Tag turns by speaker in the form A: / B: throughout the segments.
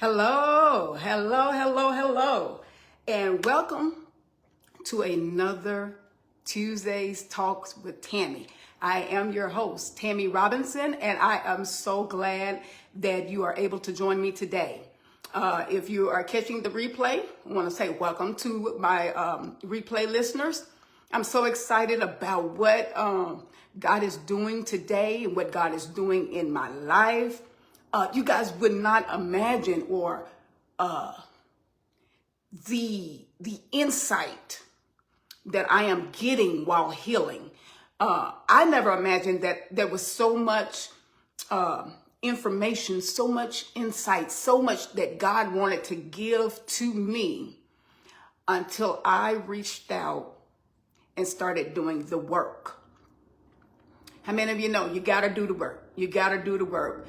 A: Hello, hello, hello, hello, and welcome to another Tuesday's Talks with Tammy. I am your host, Tammy Robinson, and I am so glad that you are able to join me today. If you are catching the replay, I want to say welcome to my replay listeners. I'm so excited about what God is doing today and what God is doing in my life. You guys would not imagine or the insight that I am getting while healing. I never imagined that there was so much information, so much insight, so much that God wanted to give to me until I reached out and started doing the work. How many of you know you got to do the work? You got to do the work.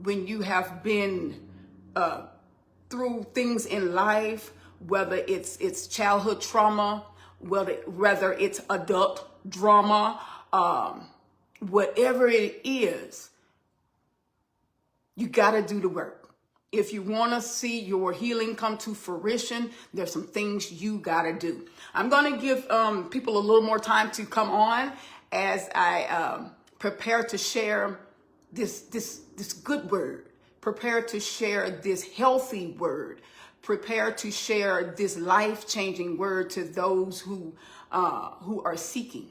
A: When you have been through things in life, whether it's childhood trauma, whether it's adult drama, whatever it is, you got to do the work. If you want to see your healing come to fruition, there's some things you got to do. I'm going to give people a little more time to come on as I prepare to share this good word, prepare to share this healthy word, prepare to share this life-changing word to those who are seeking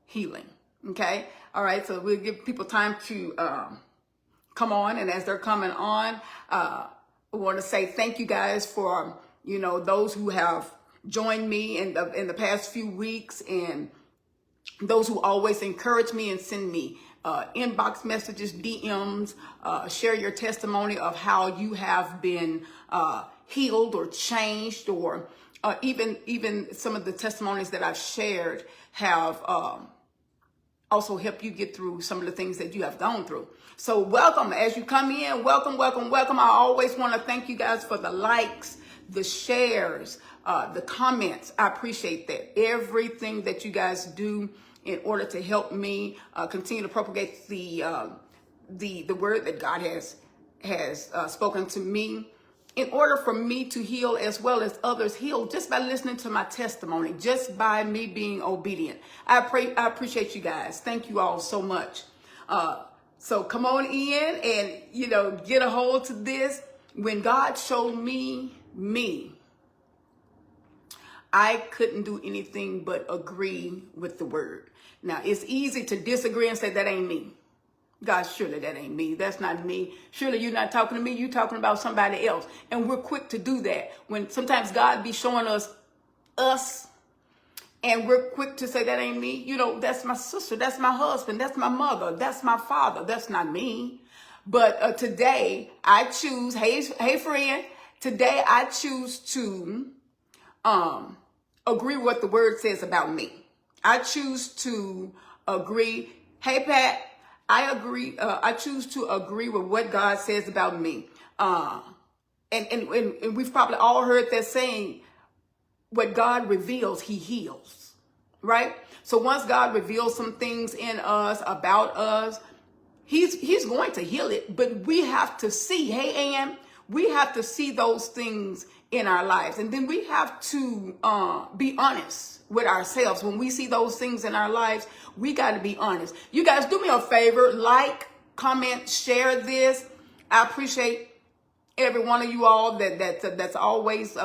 A: healing. Okay, all right. So we'll give people time to come on, and as they're coming on, I want to say thank you guys for those who have joined me in the past few weeks, and those who always encourage me and send me inbox messages, DMs, share your testimony of how you have been healed or changed, or even some of the testimonies that I've shared have also helped you get through some of the things that you have gone through. So welcome as you come in. Welcome, welcome, welcome. I always want to thank you guys for the likes, the shares, the comments. I appreciate that. Everything that you guys do in order to help me continue to propagate the word that God has spoken to me, in order for me to heal as well as others heal, just by listening to my testimony, just by me being obedient. I appreciate you guys. Thank you all so much. So come on in and get a hold to this. When God showed me, I couldn't do anything but agree with the word. Now, it's easy to disagree and say, that ain't me. God, surely that ain't me. That's not me. Surely you're not talking to me. You're talking about somebody else. And we're quick to do that. When sometimes God be showing us, and we're quick to say, that ain't me. That's my sister. That's my husband. That's my mother. That's my father. That's not me. But today I choose, hey friend, today I choose to agree with what the word says about me. I choose to agree. Hey, Pat, I agree. I choose to agree with what God says about me. And we've probably all heard that saying, what God reveals, he heals, right? So once God reveals some things in us, about us, he's going to heal it, but we have to see, hey, Ann, we have to see those things in our lives. And then we have to be honest with ourselves. When we see those things in our lives, we got to be honest. You guys do me a favor, like, comment, share this. I appreciate every one of you all that's always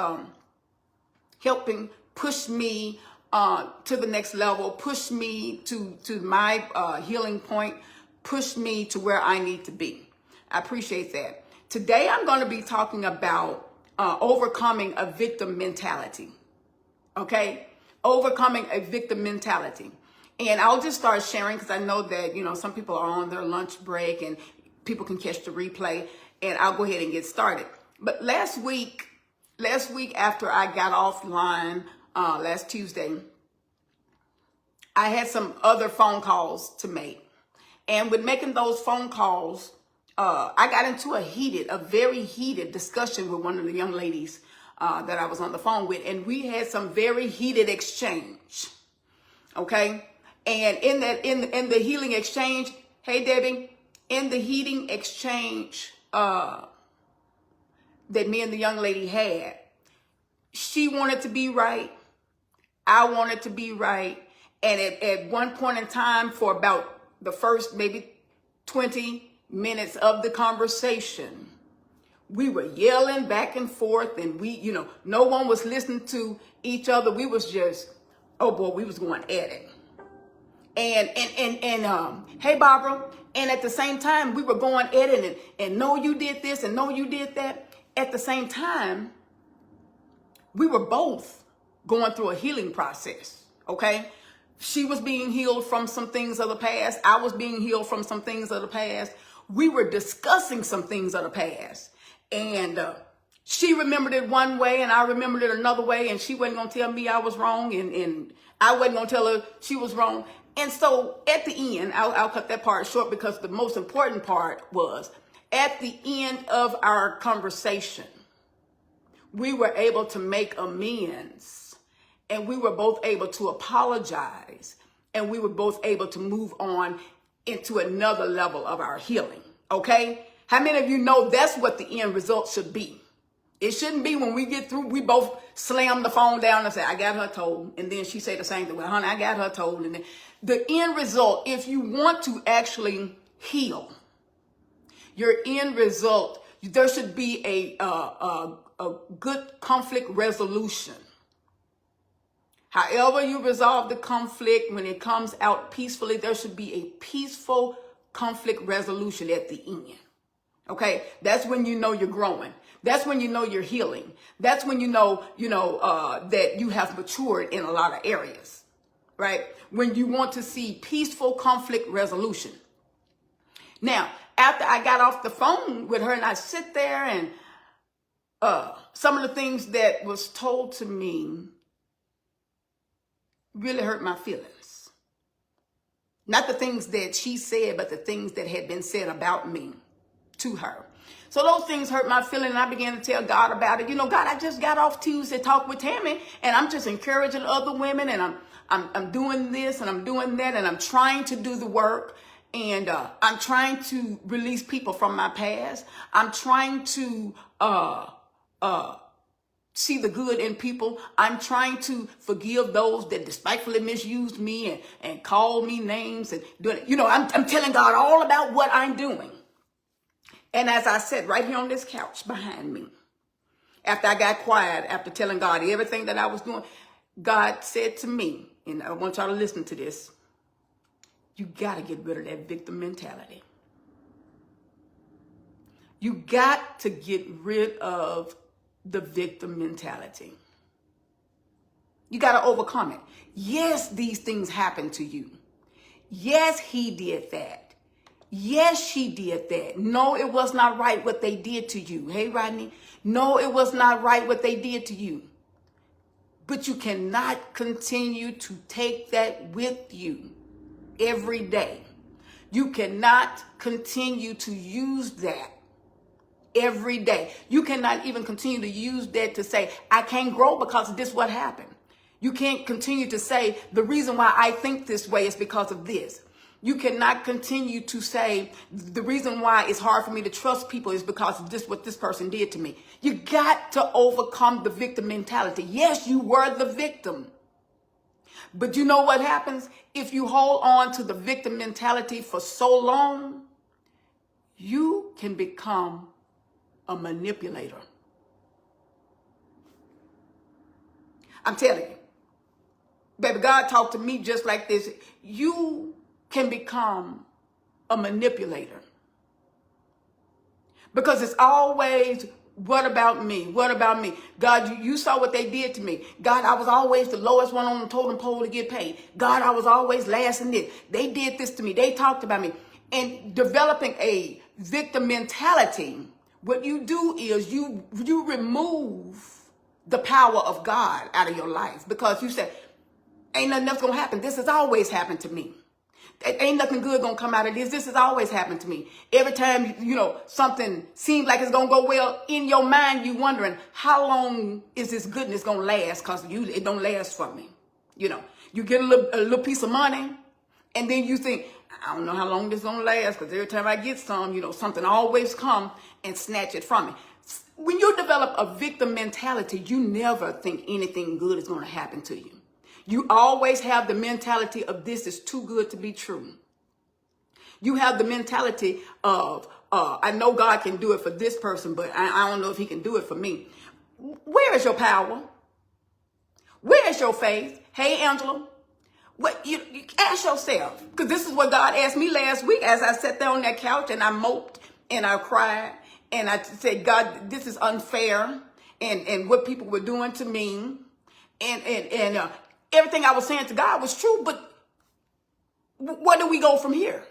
A: helping push me to the next level, push me to my healing point, push me to where I need to be. I appreciate that. Today, I'm going to be talking about overcoming a victim mentality. Okay? Overcoming a victim mentality. And I'll just start sharing because I know that, some people are on their lunch break and people can catch the replay, and I'll go ahead and get started. But last week after I got offline, last Tuesday, I had some other phone calls to make. And with making those phone calls, I got into a very heated discussion with one of the young ladies that I was on the phone with, and we had some very heated exchange. Okay, and in the healing exchange, hey Debbie, in the heating exchange that me and the young lady had, she wanted to be right. I wanted to be right. And at one point in time, for about the first maybe 20 minutes of the conversation, we were yelling back and forth, and no one was listening to each other. We was just, oh boy, we was going at it. And hey, Barbara. And at the same time, we were going at it and no, you did this and no, you did that. At the same time, we were both going through a healing process, okay? She was being healed from some things of the past. I was being healed from some things of the past. We were discussing some things of the past. And she remembered it one way and I remembered it another way. And she wasn't going to tell me I was wrong. And I wasn't going to tell her she was wrong. And so at the end, I'll cut that part short because the most important part was at the end of our conversation, we were able to make amends and we were both able to apologize and we were both able to move on into another level of our healing. Okay? How many of you know that's what the end result should be? It shouldn't be when we get through, we both slam the phone down and say, I got her told. And then she say the same thing. Well, honey, I got her told. And then the end result, if you want to actually heal, your end result, there should be a good conflict resolution. However you resolve the conflict, when it comes out peacefully, there should be a peaceful conflict resolution at the end. Okay, that's when you know you're growing. That's when you know you're healing. That's when you know that you have matured in a lot of areas, right? When you want to see peaceful conflict resolution. Now, after I got off the phone with her and I sit there and some of the things that was told to me really hurt my feelings. Not the things that she said, but the things that had been said about me to her. So those things hurt my feelings, and I began to tell God about it. God, I just got off Tuesday talk with Tammy, and I'm just encouraging other women, and I'm doing this and I'm doing that, and I'm trying to do the work, and I'm trying to release people from my past. I'm trying to see the good in people. I'm trying to forgive those that despitefully misused me and called me names and doing it. I'm telling God all about what I'm doing. And as I sat right here on this couch behind me, after I got quiet, after telling God everything that I was doing, God said to me, and I want y'all to listen to this, you got to get rid of that victim mentality. You got to get rid of the victim mentality. You got to overcome it. Yes, these things happen to you. Yes, he did that. Yes, she did that. No, it was not right what they did to you. Hey, Rodney. No, it was not right what they did to you. But you cannot continue to take that with you every day. You cannot continue to use that every day. You cannot even continue to use that to say, I can't grow because of this what happened. You can't continue to say, the reason why I think this way is because of this. You cannot continue to say, the reason why it's hard for me to trust people is because of this, what this person did to me. You got to overcome the victim mentality. Yes, you were the victim. But you know what happens? If you hold on to the victim mentality for so long, you can become a manipulator. I'm telling you. Baby, God talked to me just like this. You can become a manipulator. Because it's always, what about me? What about me? God, you saw what they did to me. God, I was always the lowest one on the totem pole to get paid. God, I was always last in this. They did this to me. They talked about me. And developing a victim mentality, what you do is you remove the power of God out of your life. Because you say, ain't nothing else going to happen. This has always happened to me. Ain't nothing good going to come out of this. This has always happened to me. Every time, something seems like it's going to go well, in your mind, you wondering, how long is this goodness going to last? Because it don't last for me. You get a little piece of money, and then you think, I don't know how long this is going to last, because every time I get some, something always come and snatch it from me. When you develop a victim mentality, you never think anything good is going to happen to you. You always have the mentality of, this is too good to be true. You have the mentality of, I know God can do it for this person, but I don't know if he can do it for me. Where is your power? Where is your faith? Hey, Angela. What you ask yourself, because this is what God asked me last week as I sat there on that couch and I moped and I cried and I said, God, this is unfair, and what people were doing to me, and everything I was saying to God was true, but where do we go from here?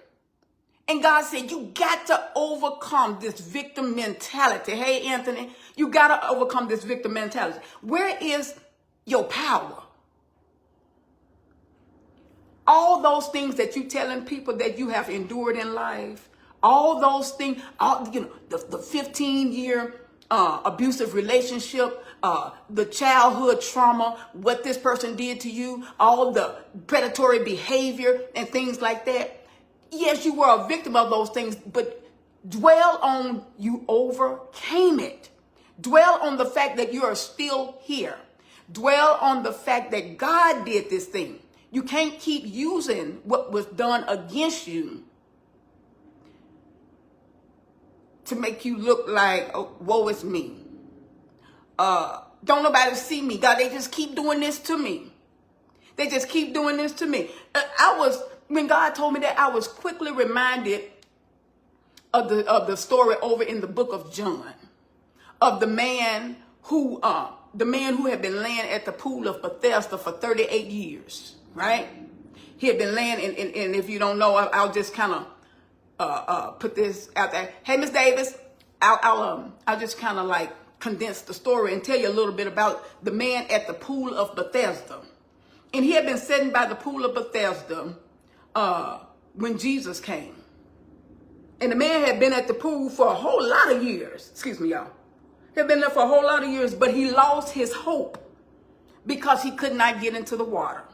A: And God said, you got to overcome this victim mentality. Hey, Anthony, you got to overcome this victim mentality. Where is your power? All those things that you telling people that you have endured in life, all those things, the 15-year abusive relationship, the childhood trauma, what this person did to you, all the predatory behavior and things like that. Yes, you were a victim of those things, but dwell on you overcame it. Dwell on the fact that you are still here. Dwell on the fact that God did this thing. You can't keep using what was done against you to make you look like, oh, woe is me. Don't nobody see me. God, they just keep doing this to me. They just keep doing this to me. When God told me that, I was quickly reminded of the story over in the book of John, of the man who had been laying at the pool of Bethesda for 38 years. Right? He had been laying, and if you don't know, I'll just kind of put this out there. Hey, Miss Davis, I'll just kind of like condense the story and tell you a little bit about the man at the pool of Bethesda. And he had been sitting by the pool of Bethesda when Jesus came. And the man had been at the pool for a whole lot of years. Excuse me, y'all. He had been there for a whole lot of years, but he lost his hope because he could not get into the water.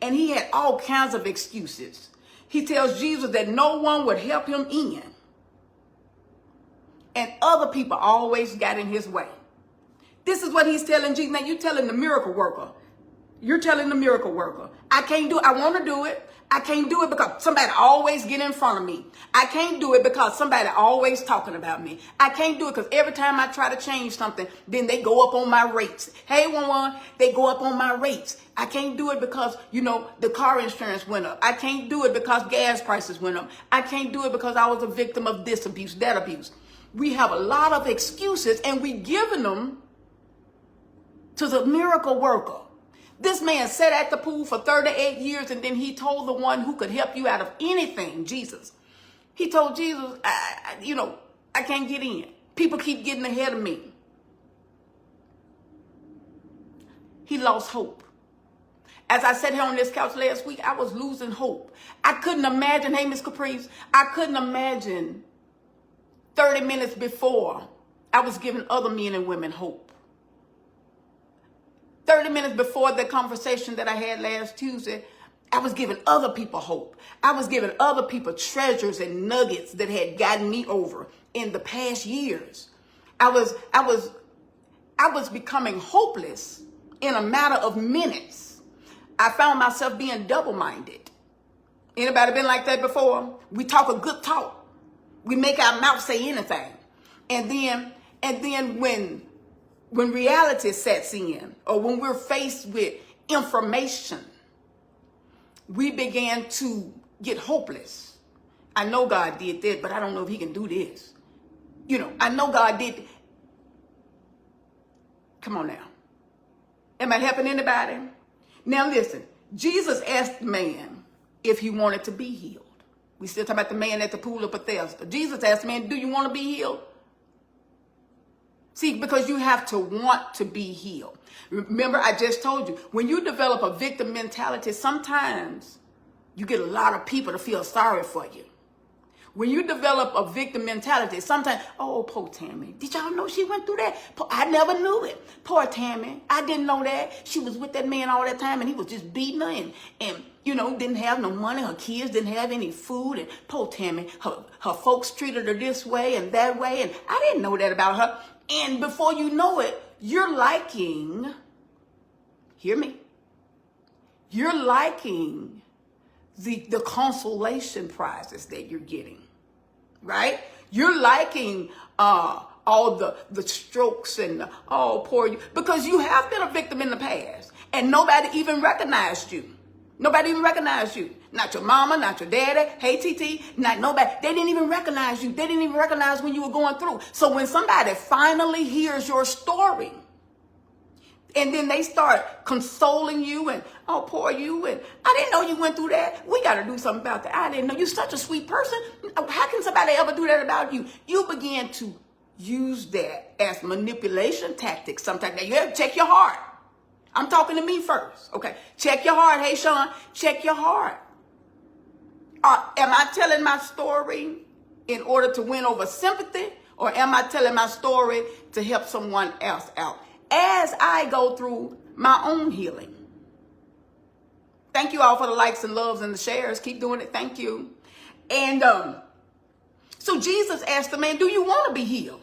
A: And he had all kinds of excuses. He tells Jesus that no one would help him in. And other people always got in his way. This is what he's telling Jesus. Now you're telling the miracle worker. You're telling the miracle worker, I can't do it. I want to do it. I can't do it because somebody always get in front of me. I can't do it because somebody always talking about me. I can't do it because every time I try to change something, then they go up on my rates. Hey, one, they go up on my rates. I can't do it because, the car insurance went up. I can't do it because gas prices went up. I can't do it because I was a victim of this abuse, that abuse. We have a lot of excuses and we giving them to the miracle worker. This man sat at the pool for 38 years, and then he told the one who could help you out of anything, Jesus. He told Jesus, I can't get in. People keep getting ahead of me. He lost hope. As I sat here on this couch last week, I was losing hope. I couldn't imagine, hey, Miss Caprice, I couldn't imagine 30 minutes before I was giving other men and women hope. 30 minutes before the conversation that I had last Tuesday, I was giving other people hope. I was giving other people treasures and nuggets that had gotten me over in the past years. I was becoming hopeless in a matter of minutes. I found myself being double-minded. Anybody been like that before? We talk a good talk. We make our mouth say anything. And then when reality sets in, or when we're faced with information, we began to get hopeless. I know God did that, but I don't know if he can do this. I know God did. Come on now. Am I helping anybody? Now listen, Jesus asked the man if he wanted to be healed. We still talking about the man at the pool of Bethesda. Jesus asked the man, do you want to be healed? See, because you have to want to be healed. Remember, I just told you, when you develop a victim mentality, sometimes you get a lot of people to feel sorry for you. When you develop a victim mentality, sometimes, oh, poor Tammy. Did y'all know she went through that? I never knew it. Poor Tammy. I didn't know that. She was with that man all that time and he was just beating her didn't have no money. Her kids didn't have any food. And poor Tammy, her folks treated her this way and that way. And I didn't know that about her. And before you know it, you're liking, hear me, you're liking the consolation prizes that you're getting, right? You're liking all the strokes and poor you, because you have been a victim in the past and nobody even recognized you. Nobody even recognized you. Not your mama, not your daddy. Hey, TT, not nobody. They didn't even recognize you. They didn't even recognize when you were going through. So when somebody finally hears your story, and then they start consoling you and, oh, poor you, and I didn't know you went through that. We got to do something about that. I didn't know. You're such a sweet person. How can somebody ever do that about you? You begin to use that as manipulation tactics sometimes. Now, you have to check your heart. I'm talking to me first, okay? Check your heart. Hey, Sean, check your heart. Am I telling my story in order to win over sympathy, or am I telling my story to help someone else out as I go through my own healing? Thank you all for the likes and loves and the shares. Keep doing it. Thank you. And so Jesus asked the man, do you want to be healed?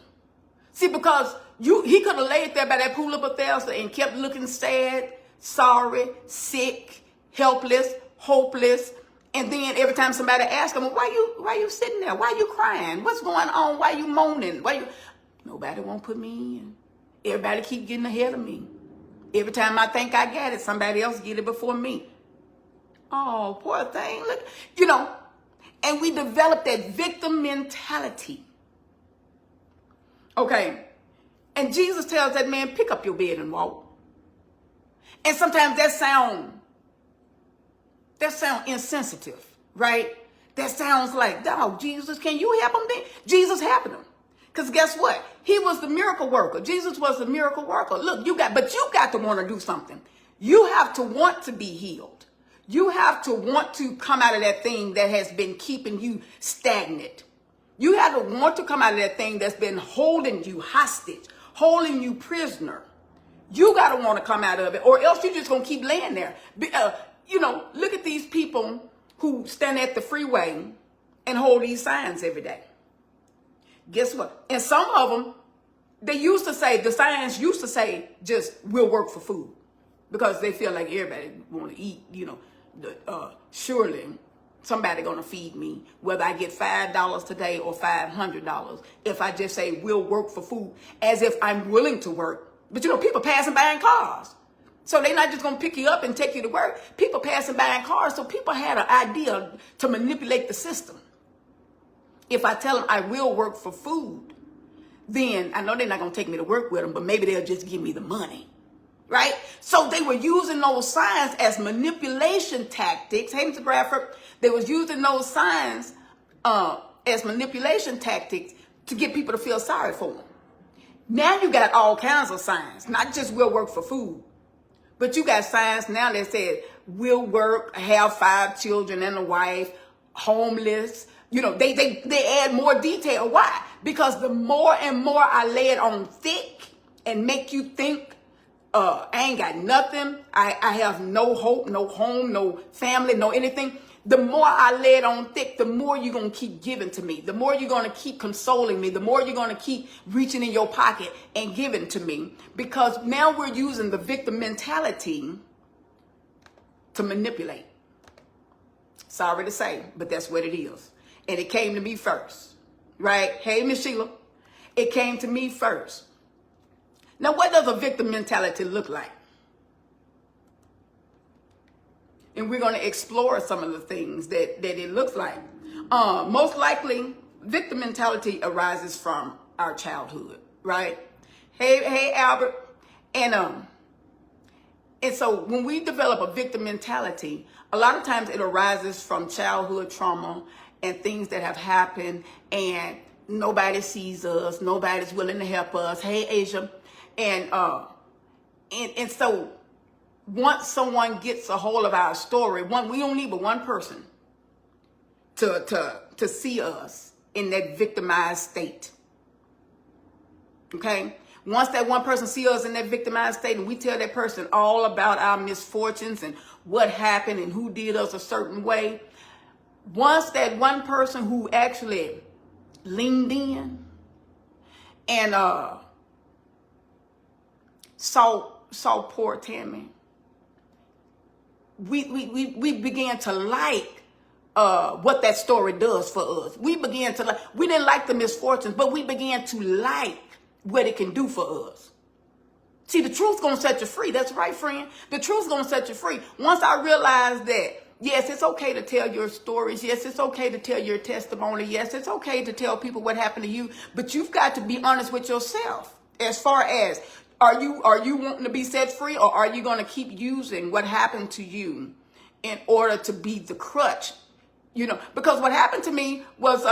A: See, because he could have laid there by that pool of Bethesda and kept looking sad, sorry, sick, helpless, hopeless. And then every time somebody asked him, why you sitting there? Why you crying? What's going on? Why you moaning? Nobody won't put me in. Everybody keep getting ahead of me. Every time I think I got it, somebody else get it before me. Oh, poor thing. Look, and we develop that victim mentality. Okay. And Jesus tells that man, pick up your bed and walk. And sometimes that sound insensitive, right? That sounds like, dog, Jesus, can you help him then? Jesus helped him. Because guess what? He was the miracle worker. Jesus was the miracle worker. Look, you got to want to do something. You have to want to be healed. You have to want to come out of that thing that has been keeping you stagnant. You have to want to come out of that thing that's been holding you hostage, holding you prisoner. You got to want to come out of it, or else you're just going to keep laying there. Look at these people who stand at the freeway and hold these signs every day. Guess what? And some of them, the signs used to say just, we'll work for food, because they feel like everybody want to eat, surely somebody going to feed me, whether I get $5 today or $500. If I just say, we'll work for food, as if I'm willing to work. But people passing by in cars. So they're not just going to pick you up and take you to work. People passing by in cars. So people had an idea to manipulate the system. If I tell them I will work for food, then I know they're not going to take me to work with them, but maybe they'll just give me the money. Right? So they were using those signs as manipulation tactics. Hey, Mr. Bradford, they was using those signs as manipulation tactics to get people to feel sorry for them. Now you got all kinds of signs, not just we'll work for food, but you got signs now that said we'll work, have 5 children and a wife, homeless. They add more detail. Why? Because the more and more I lay it on thick and make you think I ain't got nothing, I have no hope, no home, no family, no anything. The more I lay it on thick, the more you're going to keep giving to me. The more you're going to keep consoling me. The more you're going to keep reaching in your pocket and giving to me. Because now we're using the victim mentality to manipulate. Sorry to say, but that's what it is. And it came to me first, right? Hey, Miss Sheila, it came to me first. Now, what does a victim mentality look like? And we're going to explore some of the things that it looks like. Most likely, victim mentality arises from our childhood, right? Hey, Albert. And so when we develop a victim mentality, a lot of times it arises from childhood trauma and things that have happened, and nobody sees us, nobody's willing to help us. Hey, Asia. And so once someone gets a hold of our story, we don't need but one person to see us in that victimized state. Okay? Once that one person sees us in that victimized state and we tell that person all about our misfortunes and what happened and who did us a certain way, once that one person who actually leaned in and saw poor Tammy, we began to like what that story does for us. We began to like, we didn't like the misfortunes, but we began to like what it can do for us. See, the truth's gonna set you free. That's right, friend. The truth's gonna set you free. Once I realized that, yes, it's okay to tell your stories. Yes, it's okay to tell your testimony. Yes, it's okay to tell people what happened to you, but you've got to be honest with yourself as far as, are you wanting to be set free, or are you going to keep using what happened to you in order to be the crutch? You know, because what happened to me was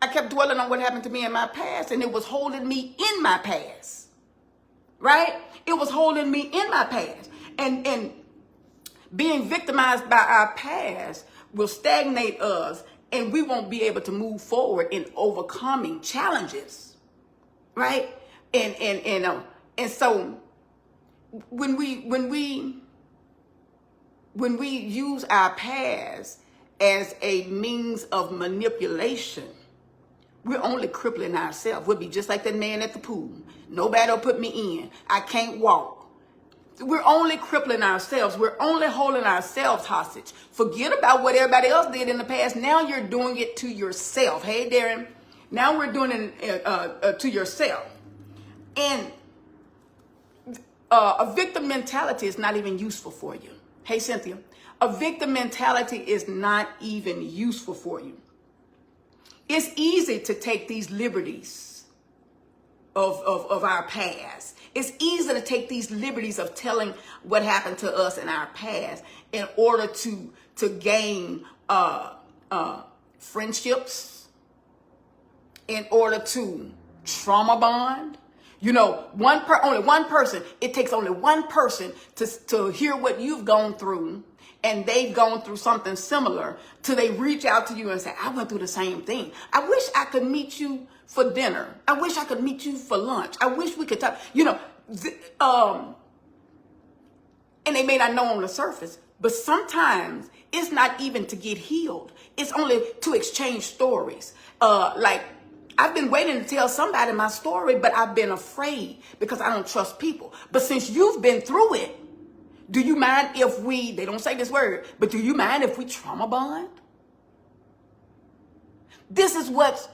A: I kept dwelling on what happened to me in my past, and it was holding me in my past. Right? It was holding me in my past. And being victimized by our past will stagnate us, and we won't be able to move forward in overcoming challenges. Right? And so when we use our past as a means of manipulation, we're only crippling ourselves. We'll be just like that man at the pool. Nobody will put me in. I can't walk. We're only crippling ourselves. We're only holding ourselves hostage. Forget about what everybody else did in the past. Now you're doing it to yourself. Hey, Darren. Now we're doing it to yourself. And a victim mentality is not even useful for you. Hey, Cynthia. A victim mentality is not even useful for you. It's easy to take these liberties of our past. It's easy to take these liberties of telling what happened to us in our past in order to gain friendships, in order to trauma bond. You know, only one person. It takes only one person to hear what you've gone through, and they've gone through something similar, till they reach out to you and say, I went through the same thing. I wish I could meet you for dinner. I wish I could meet you for lunch. I wish we could talk. You know, and they may not know on the surface, but sometimes it's not even to get healed. It's only to exchange stories. Like, I've been waiting to tell somebody my story, but I've been afraid because I don't trust people. But since you've been through it, do you mind if they don't say this word, but do you mind if we trauma bond? This is what's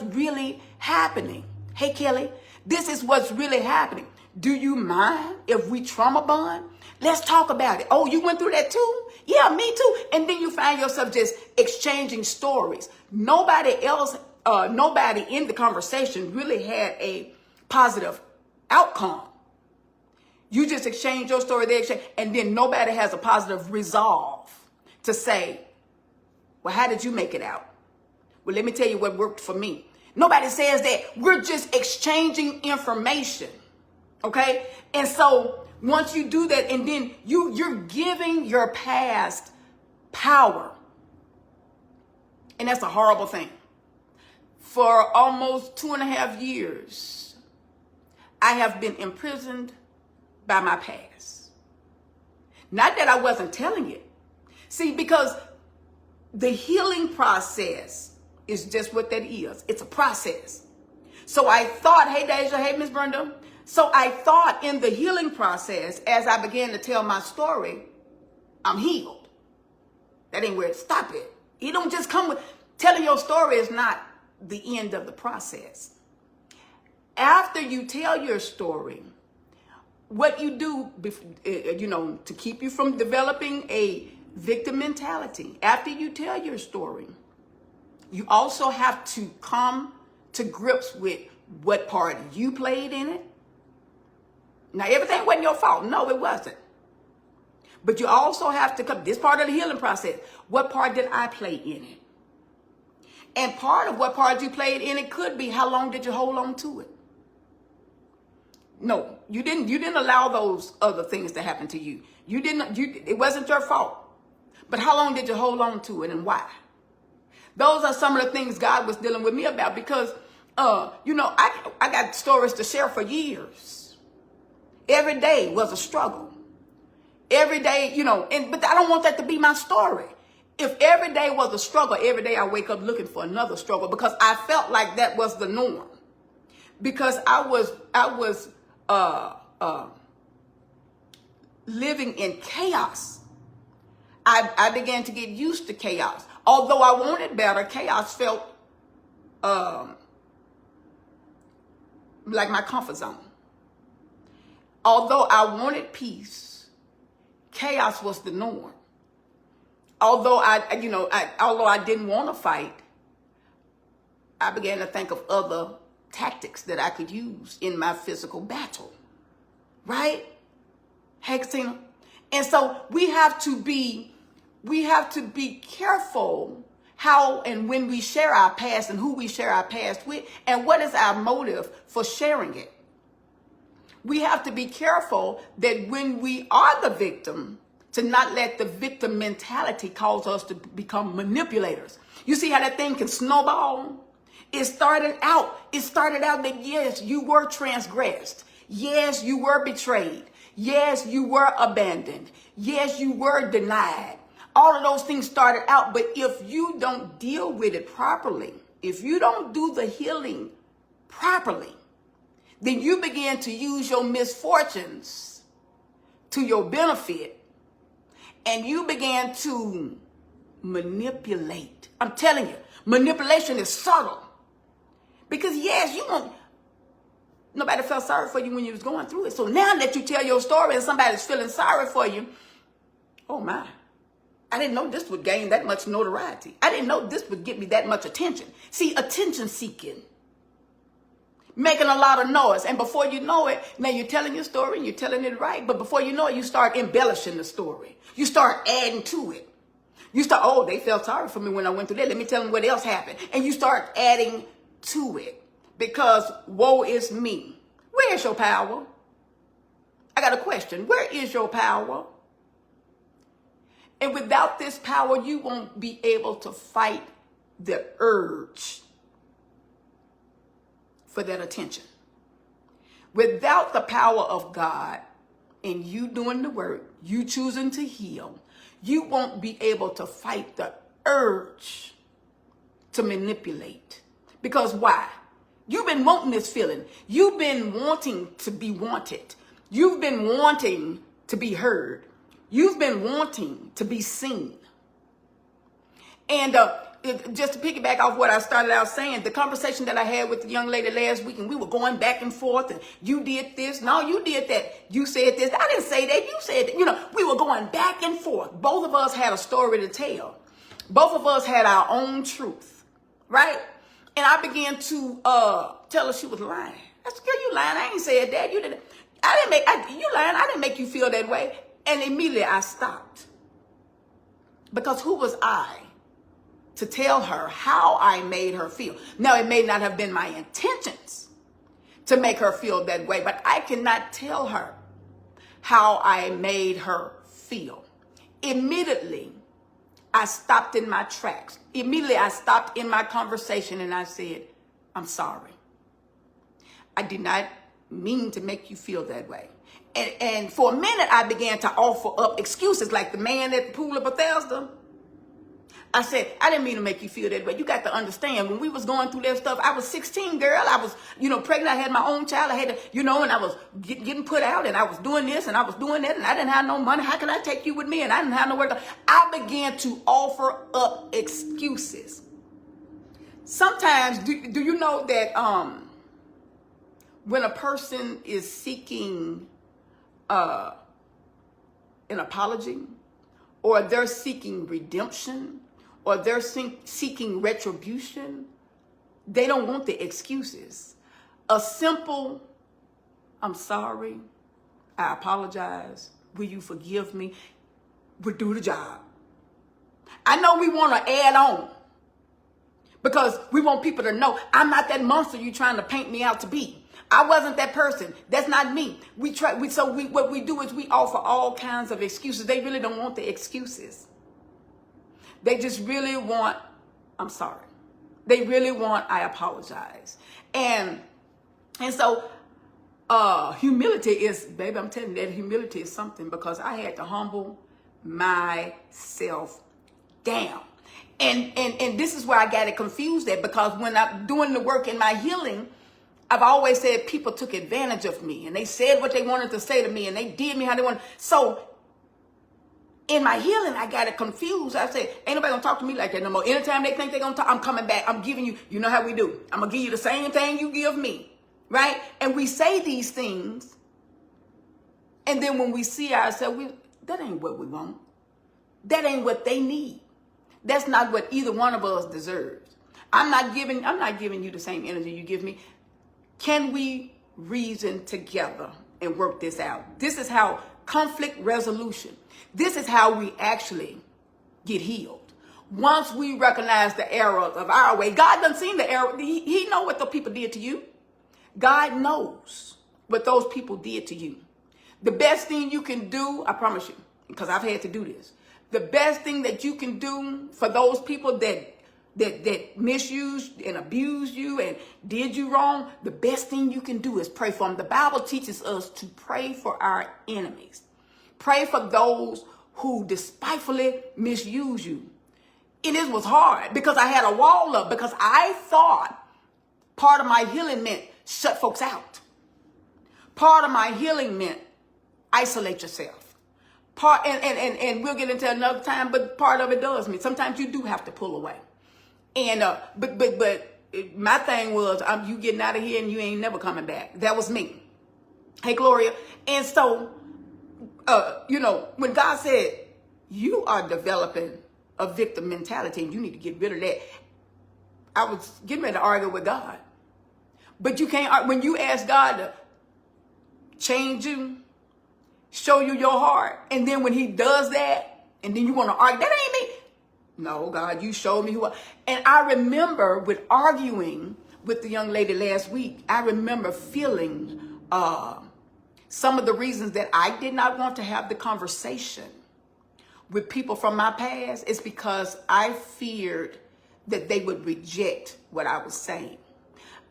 A: really happening. Hey, Kelly, this is what's really happening. Do you mind if we trauma bond? Let's talk about it. Oh, you went through that too? Yeah, me too. And then you find yourself just exchanging stories. Nobody in the conversation really had a positive outcome. You just exchange your story, they exchange, and then nobody has a positive resolve to say, well, how did you make it out? Well, let me tell you what worked for me. Nobody says that. We're just exchanging information. Okay? And so once you do that, and then you're giving your past power. And that's a horrible thing. For almost 2.5 years, I have been imprisoned by my past. Not that I wasn't telling it. See, because the healing process is just what that is. It's a process. So I thought, hey, Deja, hey, Miss Brenda. So I thought in the healing process, as I began to tell my story, I'm healed. That ain't where it stopped it. You don't just come with, telling your story is not the end of the process. After you tell your story, what you do, to keep you from developing a victim mentality, after you tell your story, you also have to come to grips with what part you played in it. Now, everything wasn't your fault. No, it wasn't. But you also have to come, this part of the healing process, what part did I play in it? And part of what part you played in it could be, how long did you hold on to it? No, you didn't allow those other things to happen to you. It wasn't your fault. But how long did you hold on to it, and why? Those are some of the things God was dealing with me about, because I got stories to share for years. Every day was a struggle. Every day, but I don't want that to be my story. If every day was a struggle, every day I wake up looking for another struggle, because I felt like that was the norm. Because I was living in chaos. I began to get used to chaos. Although I wanted better, chaos felt like my comfort zone. Although I wanted peace, chaos was the norm. Although although I didn't want to fight, I began to think of other tactics that I could use in my physical battle. Right? Hey, Katina. And so we have to be careful how and when we share our past, and who we share our past with, and what is our motive for sharing it. We have to be careful that when we are the victim, to not let the victim mentality cause us to become manipulators. You see how that thing can snowball? It started out that yes, you were transgressed. Yes, you were betrayed. Yes, you were abandoned. Yes, you were denied. All of those things started out, but if you don't deal with it properly, if you don't do the healing properly, then you begin to use your misfortunes to your benefit, and you began to manipulate. I'm telling you, manipulation is subtle. Because yes, nobody felt sorry for you when you was going through it. So now that you tell your story and somebody's feeling sorry for you, oh my, I didn't know this would gain that much notoriety. I didn't know this would get me that much attention. See, attention seeking, making a lot of noise. And before you know it, now you're telling your story and you're telling it right. But before you know it, you start embellishing the story. You start adding to it. You start, oh, they felt sorry for me when I went through that. Let me tell them what else happened. And you start adding to it, because woe is me. Where is your power? I got a question. Where is your power? And without this power, you won't be able to fight the urge for that attention. Without the power of God and you doing the work, you choosing to heal, you won't be able to fight the urge to manipulate. Because why? You've been wanting this feeling. You've been wanting to be wanted. You've been wanting to be heard. You've been wanting to be seen. And just to piggyback off what I started out saying, the conversation that I had with the young lady last week, and we were going back and forth, and you did this. No, you did that. You said this. I didn't say that. You said that. We were going back and forth. Both of us had a story to tell. Both of us had our own truth, right? And I began to tell her she was lying. I said, girl, you lying. I ain't said that. You lying. I didn't make you feel that way. And immediately I stopped. Because who was I to tell her how I made her feel? Now, it may not have been my intentions to make her feel that way, but I cannot tell her how I made her feel. Immediately, I stopped in my tracks. Immediately, I stopped in my conversation and I said, I'm sorry. I did not mean to make you feel that way. And for a minute, I began to offer up excuses like the man at the pool of Bethesda. I said, I didn't mean to make you feel that way. You got to understand, when we was going through that stuff, I was 16, girl. I was, pregnant. I had my own child. I had to, and I was getting put out, and I was doing this, and I was doing that, and I didn't have no money. How can I take you with me? And I didn't have nowhere to go. I began to offer up excuses. Sometimes, do you know that when a person is seeking an apology, or they're seeking redemption, or they're seeking retribution, they don't want the excuses. A simple, I'm sorry, I apologize, will you forgive me, would do the job. I know we want to add on, because we want people to know I'm not that monster you're trying to paint me out to be. I wasn't that person. That's not me. What we do is we offer all kinds of excuses. They really don't want the excuses. They just really want, I'm sorry. they really want, I apologize. And so humility is, baby, I'm telling you that humility is something, because I had to humble myself down. And this is where I got it confused at, because when I'm doing the work in my healing, I've always said people took advantage of me, and they said what they wanted to say to me, and they did me how they wanted. So in my healing, I got it confused. I said, ain't nobody gonna talk to me like that no more. Anytime they think they're gonna talk, I'm coming back. I'm giving you, you know how we do. I'm gonna give you the same thing you give me, right? And we say these things, and then when we see ourselves, that ain't what we want. That ain't what they need. That's not what either one of us deserves. I'm not giving you the same energy you give me. Can we reason together and work this out? This is how conflict resolution. This is how we actually get healed. Once we recognize the errors of our way, God doesn't see the error. He know what the people did to you. God knows what those people did to you. The best thing you can do, I promise you, because I've had to do this. The best thing that you can do for those people that misused and abused you and did you wrong, the best thing you can do is pray for them. The Bible teaches us to pray for our enemies. Pray for those who despitefully misuse you. And it was hard because I had a wall up, because I thought part of my healing meant shut folks out. Part of my healing meant isolate yourself. And we'll get into another time, but part of it does mean sometimes you do have to pull away. And but my thing was, you getting out of here and you ain't never coming back. That was me. Hey, Gloria. And so, when God said you are developing a victim mentality and you need to get rid of that, I was getting ready to argue with God. But you can't, when you ask God to change you, show you your heart, and then when he does that, and then you want to argue, that ain't me. No, God, you showed me who I. And I remember with arguing with the young lady last week, I remember feeling some of the reasons that I did not want to have the conversation with people from my past is because I feared that they would reject what I was saying.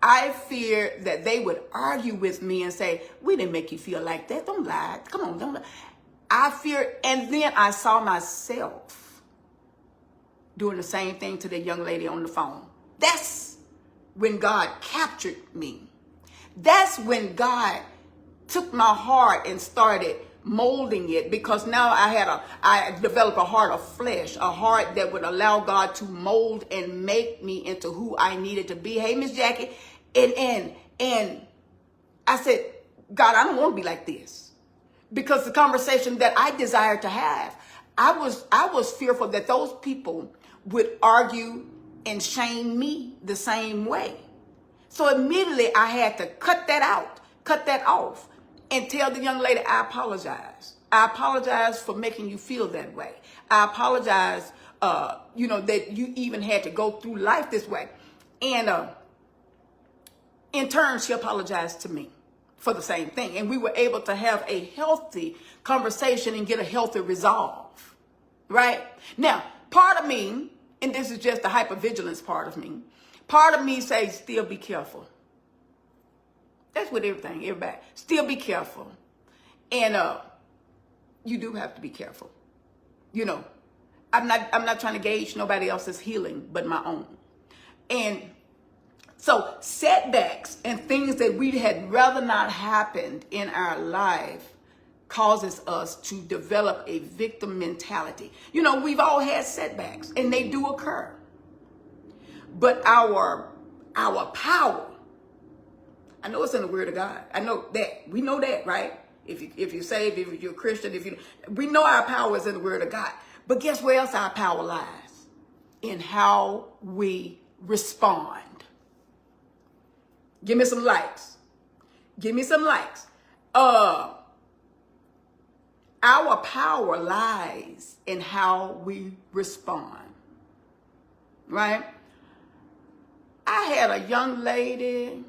A: I feared that they would argue with me and say, we didn't make you feel like that. Don't lie. Come on, don't lie. I feared, and then I saw myself doing the same thing to the young lady on the phone. That's when God captured me. That's when God took my heart and started molding it, because now I developed a heart of flesh, a heart that would allow God to mold and make me into who I needed to be. Hey, Miss Jackie. And I said, God, I don't want to be like this, because the conversation that I desired to have, I was fearful that those people would argue and shame me the same way. So immediately I had to cut that off, and tell the young lady, I apologize. I apologize for making you feel that way. I apologize, that you even had to go through life this way. And in turn, she apologized to me for the same thing. And we were able to have a healthy conversation and get a healthy resolve, right? Now, part of me, and this is just the hypervigilance part of me says, still be careful. That's with everything, everybody. Still be careful. And you do have to be careful. I'm not trying to gauge nobody else's healing but my own. And so setbacks and things that we had rather not happened in our life causes us to develop a victim mentality. We've all had setbacks, and they do occur. But our power, I know it's in the Word of God. I know that. We know that, right? If you're saved, if you're a Christian, we know our power is in the Word of God. But guess where else our power lies? In how we respond. Give me some likes. Give me some likes. Our power lies in how we respond. Right? I had a young lady,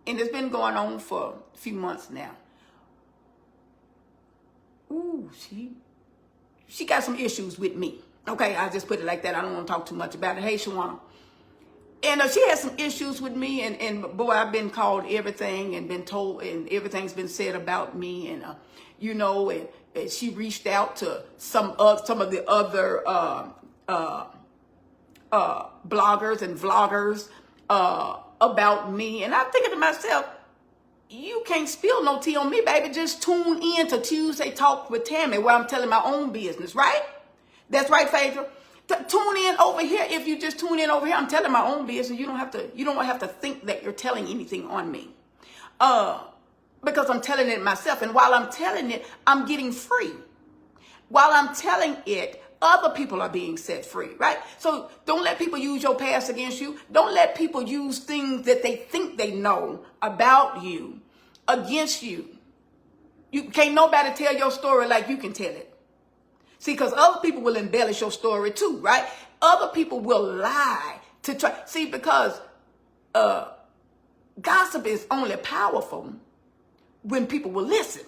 A: and it's been going on for a few months now. Ooh, she got some issues with me. Okay, I just put it like that. I don't want to talk too much about it. Hey, Shawana. And she had some issues with me, and boy, I've been called everything and been told, and everything's been said about me, and you know, and she reached out to some of the other bloggers and vloggers about me, and I'm thinking to myself, you can't spill no tea on me, baby. Just tune in to Tuesday Talk with Tammy, where I'm telling my own business, right? That's right, Phaedra. Tune in over here. If you just tune in over here, I'm telling my own business. You don't have to think that you're telling anything on me. Because I'm telling it myself. And while I'm telling it, I'm getting free. While I'm telling it, other people are being set free, right? So don't let people use your past against you. Don't let people use things that they think they know about you against you. You can't nobody tell your story like you can tell it. See, because other people will embellish your story too, right? Other people will lie to try. See, because gossip is only powerful when people will listen.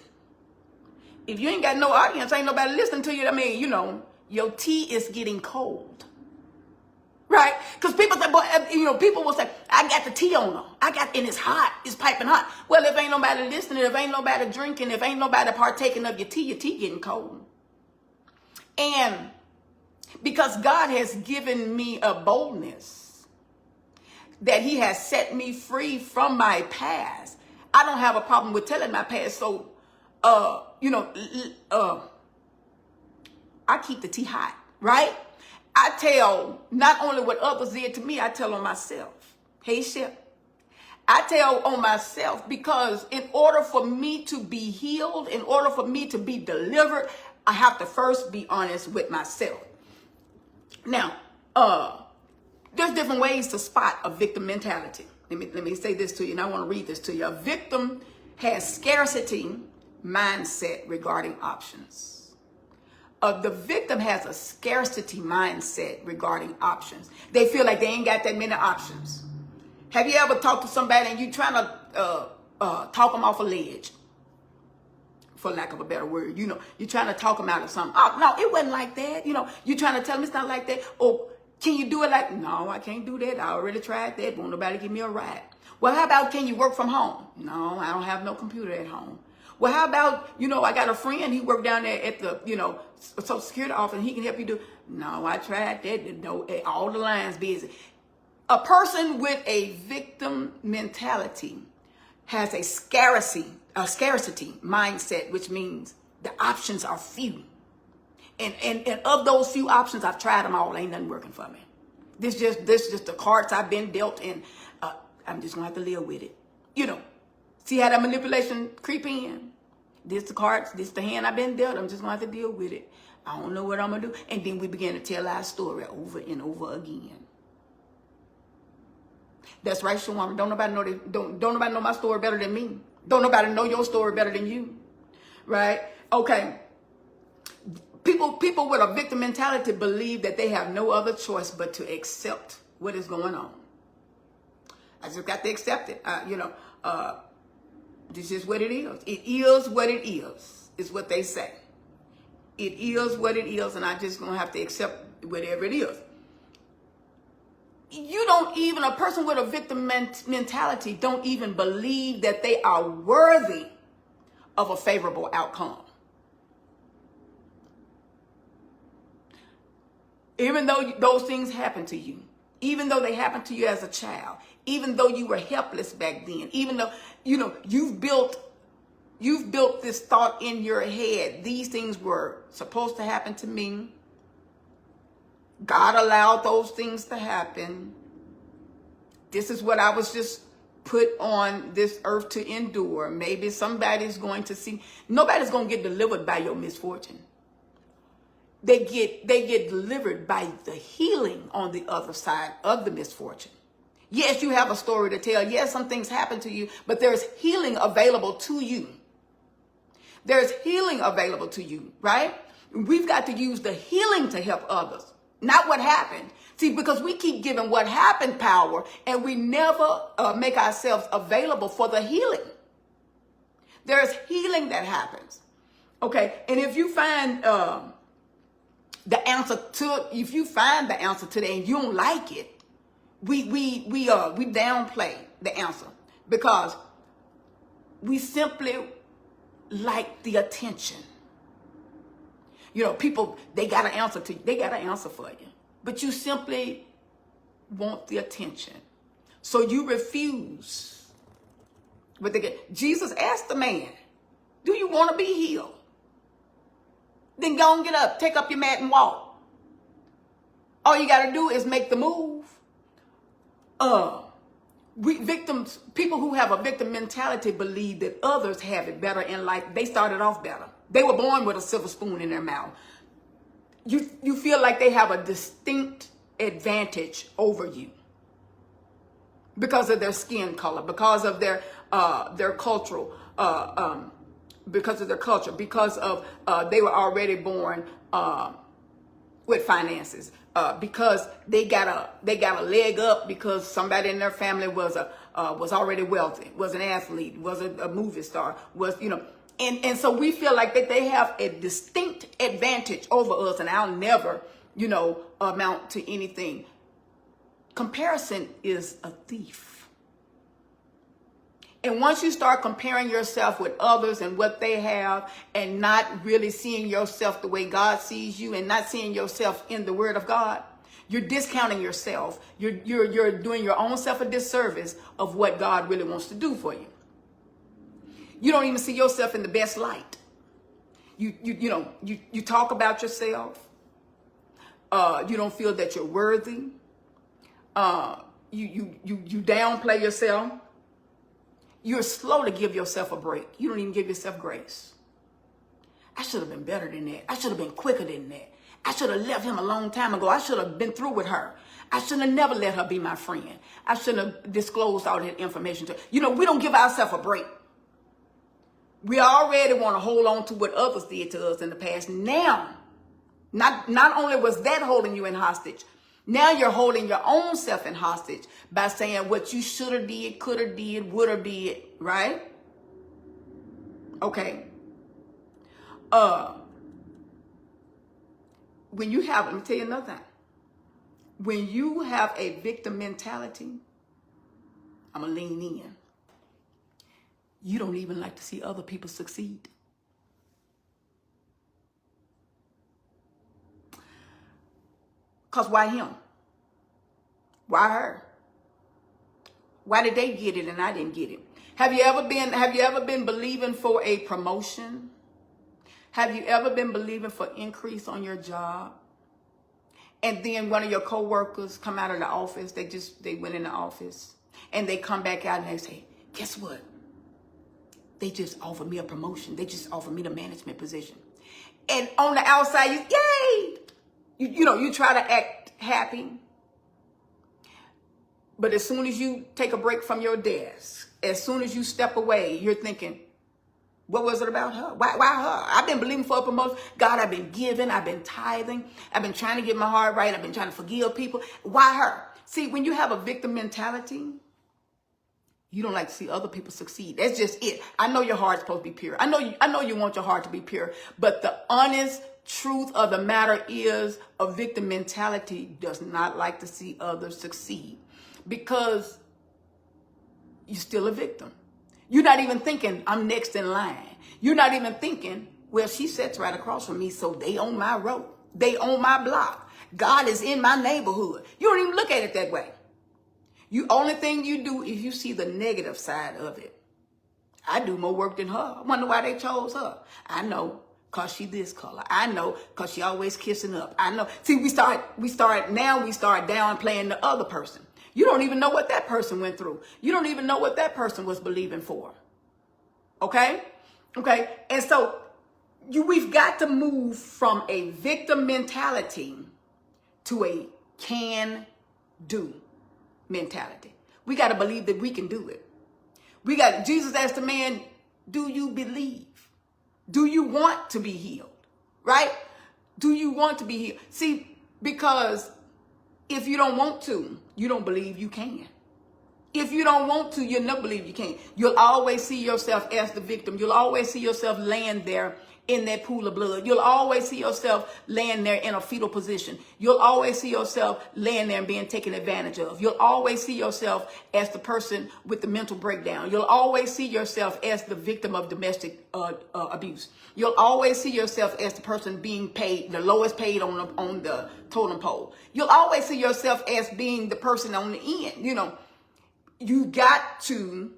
A: If you ain't got no audience, ain't nobody listening to you. I mean, you know, your tea is getting cold, right? Because people say, boy, you know, people will say, I got the tea on them. And it's hot. It's piping hot. Well, if ain't nobody listening, if ain't nobody drinking, if ain't nobody partaking of your tea getting cold. And because God has given me a boldness that he has set me free from my past, I don't have a problem with telling my past. So, you know, I keep the tea hot, right? I tell not only what others did to me, I tell on myself. Hey, Chef. I tell on myself because in order for me to be healed, in order for me to be delivered, I have to first be honest with myself. Now, there's different ways to spot a victim mentality. Let me say this to you, and I want to read this to you. A victim has scarcity mindset regarding options. The victim has a scarcity mindset regarding options. They feel like they ain't got that many options. Have you ever talked to somebody and you trying to talk them off a ledge? For lack of a better word, you know, you're trying to talk them out of something. Oh, no, it wasn't like that. You know, you're trying to tell them it's not like that. Or can you do it like, no, I can't do that. I already tried that. Won't nobody give me a ride. Well, how about, can you work from home? No, I don't have no computer at home. Well, how about, you know, I got a friend, he worked down there at the, you know, Social Security office, and he can help you do. No, I tried that. No, all the lines busy. A person with a victim mentality has a scarcity mindset, which means the options are few. And of those few options, I've tried them all. Ain't nothing working for me. This just the cards I've been dealt, and I'm just gonna have to live with it. You know, see how that manipulation creep in? This the cards, this the hand I've been dealt. I'm just gonna have to deal with it. I don't know what I'm gonna do. And then we begin to tell our story over and over again. That's right, Shawana. Don't nobody know my story better than me. Don't nobody know your story better than you, right? Okay. People with a victim mentality believe that they have no other choice but to accept what is going on. I just got to accept it. You know, this is what it is. It is what it is what they say. It is what it is, and I just gonna have to accept whatever it is. A person with a victim mentality don't even believe that they are worthy of a favorable outcome. Even though those things happen to you, even though they happened to you as a child, even though you were helpless back then, even though, you know, you've built this thought in your head, these things were supposed to happen to me. God allowed those things to happen. This is what I was just put on this earth to endure. Maybe somebody's going to see. Nobody's going to get delivered by your misfortune. They get delivered by the healing on the other side of the misfortune. Yes, you have a story to tell. Yes, some things happen to you, but there's healing available to you. There's healing available to you, right? We've got to use the healing to help others, not what happened. See, because we keep giving what happened power, and we never make ourselves available for the healing. There's healing that happens. Okay, and if you find if you find the answer to that and you don't like it, we downplay the answer because we simply like the attention. You know, people, they got an answer for you, but you simply want the attention. So you refuse. But Jesus asked the man, do you want to be healed? Then go and get up, take up your mat and walk. All you got to do is make the move. People who have a victim mentality believe that others have it better in life. They started off better. They were born with a silver spoon in their mouth. You feel like they have a distinct advantage over you because of their skin color, because of their cultural, because of their culture, because of they were already born with finances, because they got a leg up because somebody in their family was already wealthy, was an athlete, was a movie star, was, you know, and so we feel like that they have a distinct advantage over us, and I'll never, you know, amount to anything. Comparison is a thief. And once you start comparing yourself with others and what they have and not really seeing yourself the way God sees you and not seeing yourself in the Word of God, you're discounting yourself. You're doing your own self a disservice of what God really wants to do for you. You don't even see yourself in the best light. You talk about yourself. You don't feel that you're worthy. You downplay yourself. You're slow to give yourself a break. You don't even give yourself grace. I should have been better than that. I should have been quicker than that. I should have left him a long time ago. I should have been through with her. I should have never let her be my friend. I shouldn't have disclosed all that information to her. You know, we don't give ourselves a break. We already want to hold on to what others did to us in the past. Now, not only was that holding you in hostage, now you're holding your own self in hostage by saying what you should have did, could have did, would have did, right? Okay. When you have, let me tell you another thing. When you have a victim mentality, I'm going to lean in. You don't even like to see other people succeed. Because why him? Why her? Why did they get it and I didn't get it? Have you ever been believing for a promotion? Have you ever been believing for increase on your job? And then one of your coworkers come out of the office, they went in the office and they come back out and they say, guess what? They just offered me a promotion. They just offered me the management position. And on the outside, yay! You try to act happy. But as soon as you take a break from your desk, as soon as you step away, you're thinking, what was it about her? Why her? I've been believing for a promotion. God, I've been giving. I've been tithing. I've been trying to get my heart right. I've been trying to forgive people. Why her? See, when you have a victim mentality, you don't like to see other people succeed. That's just it. I know your heart's supposed to be pure. I know you want your heart to be pure. But the honest truth of the matter is a victim mentality does not like to see others succeed because you're still a victim. You're not even thinking, I'm next in line. You're not even thinking, well, she sits right across from me, so they own my road. They own my block. God is in my neighborhood. You don't even look at it that way. Only thing you do is you see the negative side of it. I do more work than her. I wonder why they chose her. I know, because she this color. I know, because she always kissing up. I know. See, we start downplaying the other person. You don't even know what that person went through. You don't even know what that person was believing for. Okay? Okay? And so we've got to move from a victim mentality to a can-do mentality. We got to believe that we can do it. Jesus asked the man, do you believe? Do you want to be healed? Right? Do you want to be healed? See, because if you don't want to, you don't believe you can. If you don't want to, you'll never believe you can. You'll always see yourself as the victim. You'll always see yourself laying there in that pool of blood. You'll always see yourself laying there in a fetal position. You'll always see yourself laying there and being taken advantage of. You'll always see yourself as the person with the mental breakdown. You'll always see yourself as the victim of domestic abuse. You'll always see yourself as the person being paid, the lowest paid on the totem pole. You'll always see yourself as being the person on the end. You know, you got to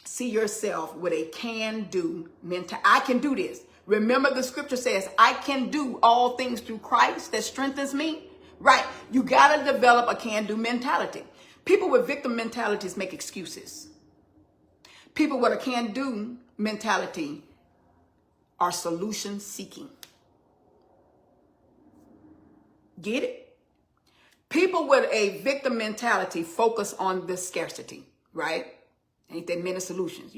A: see yourself with a can-do mentality. I can do this. Remember, the scripture says, I can do all things through Christ that strengthens me. Right? You got to develop a can-do mentality. People with victim mentalities make excuses. People with a can-do mentality are solution seeking. Get it? People with a victim mentality focus on the scarcity, right? Ain't there many solutions?